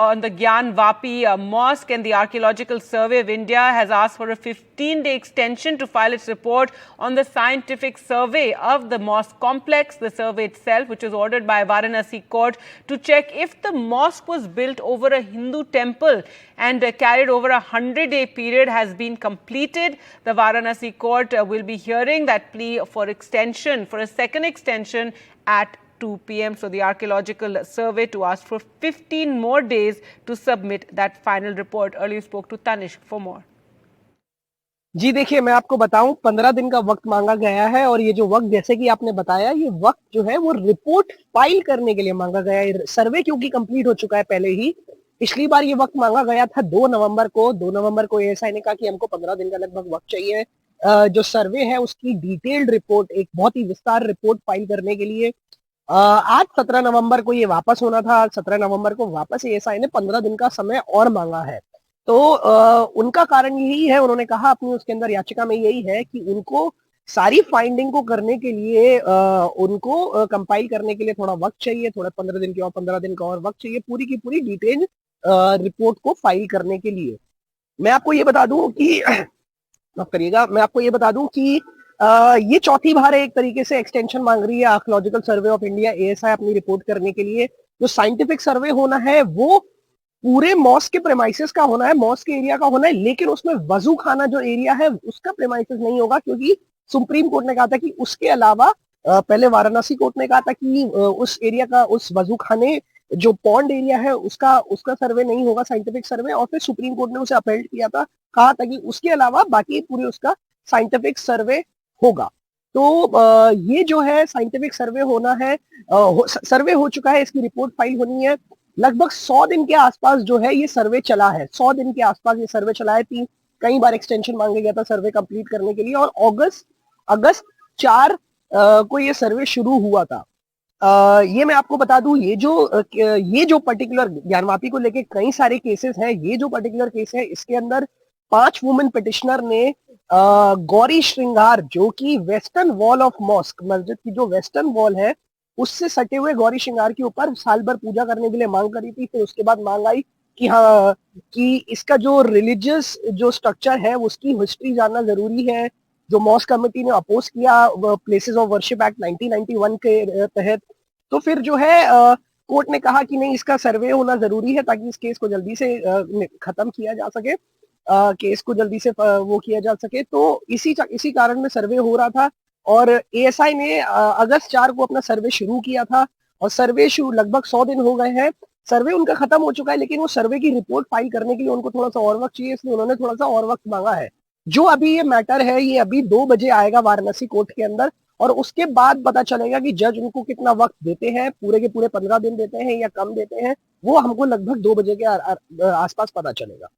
on the Gyan Vapi mosque, and the Archaeological Survey of India has asked for a 15-day extension to file its report on the scientific survey of the mosque complex. The survey itself, which was ordered by Varanasi court to check if the mosque was built over a Hindu temple and carried over a 100-day period, has been completed. The Varanasi court will be hearing that plea for extension, for a second extension at 2 p.m. So the Archaeological Survey to ask for 15 more days to submit that final report. Earlier spoke to Tanishq for more. जी देखिए, मैं आपको बताऊं 15 दिन का वक्त मांगा गया है और ये जो वक्त जैसे कि आपने बताया, ये वक्त जो है वो रिपोर्ट फाइल करने के लिए मांगा गया है। सर्वे क्योंकि कंप्लीट हो चुका है पहले ही, पिछली बार ये वक्त मांगा गया था 2 नवंबर को। 2 नवंबर को एएसआई ने कहा कि हमको 15 दिन का लगभग वक्त चाहिए जो सर्वे है उसकी डिटेल्ड रिपोर्ट, एक बहुत ही विस्तार रिपोर्ट फाइल करने के लिए। आज 17 नवंबर को ये वापस होना था। 17 नवंबर को वापस एएसआई ने 15 दिन का समय और मांगा है। तो उनका कारण यही है, उन्होंने कहा अपनी उसके अंदर याचिका में यही है कि उनको सारी फाइंडिंग को करने के लिए उनको कंपाइल करने के लिए थोड़ा वक्त चाहिए, थोड़ा 15 दिन के और 15 दिन का और वक्त चाहिए पूरी की पूरी डिटेल रिपोर्ट को फाइल करने के लिए। मैं आपको ये बता दूं कि माफ करिएगा, मैं आपको ये बता दूं कि ये चौथी बार है एक तरीके से एक्सटेंशन मांग रही है archaeological survey of India ASI अपनी रिपोर्ट करने के लिए। जो साइंटिफिक सर्वे होना है वो पूरे मॉस्क के प्रेमाइसेस का होना है, मॉस्क के एरिया का होना है, लेकिन उसमें वजू खाना जो एरिया है उसका प्रेमाइसेस नहीं होगा, क्योंकि सुप्रीम कोर्ट ने कहा था कि उसके अलावा पहले वाराणसी कोर्ट ने कहा था कि उस एरिया का, उस वजू खाने जो पॉन्ड एरिया है उसका सर्वे नहीं होगा साइंटिफिक सर्वे, और फिर सुप्रीम कोर्ट ने उसे अपील किया था, कहा था कि उसके अलावा बाकी पूरे उसका साइंटिफिक सर्वे होगा। तो ये जो है साइंटिफिक सर्वे होना है, सर्वे हो चुका है, इसकी रिपोर्ट फाइल होनी है। लगभग 100 दिन के आसपास जो है ये सर्वे चला है, 100 दिन के आसपास ये सर्वे चला है। कई बार एक्सटेंशन मांगा गया था सर्वे कंप्लीट करने के लिए, और अगस्त 4 को ये सर्वे शुरू हुआ था। ये मैं आपको बता दूं, ये जो पर्टिकुलर ज्ञानवापी को लेके कई सारे केसेस हैं। ये जो पर्टिकुलर केस है इसके अंदर 5 वुमेन पिटिशनर ने गौरी श्रृंगार, जो कि वेस्टर्न वॉल ऑफ मॉस्क, मस्जिद की जो वेस्टर्न वॉल है उससे सटे हुए गौरी श्रृंगार के ऊपर साल भर पूजा करने के लिए मांग करी थी। फिर उसके बाद मांग आई कि हाँ, कि इसका जो रिलीजियस जो स्ट्रक्चर है उसकी हिस्ट्री जानना जरूरी है। जो मॉस्क कमेटी ने अपोज किया प्लेसेस ऑफ वर्शिप एक्ट 1991 के तहत। तो फिर जो है कोर्ट ने कहा कि नहीं, इसका सर्वे होना जरूरी है ताकि इस केस को जल्दी से खत्म किया जा सके, केस को जल्दी से वो किया जा सके। तो इसी कारण में सर्वे हो रहा था, और एएसआई ने अगस्त 4 को अपना सर्वे शुरू किया था, और सर्वे शुरू लगभग 100 दिन हो गए हैं। सर्वे उनका खत्म हो चुका है, लेकिन वो सर्वे की रिपोर्ट फाइल करने के लिए उनको थोड़ा सा और वक्त चाहिए, इसलिए उन्होंने थोड़ा सा और वक्त मांगा है। जो अभी ये मैटर है ये अभी 2 बजे आएगा वाराणसी कोर्ट के अंदर, और उसके बाद पता चलेगा कि जज उनको कितना वक्त देते हैं, पूरे के पूरे 15 दिन देते हैं या कम देते हैं। वो हमको लगभग 2 बजे के आसपास पता चलेगा।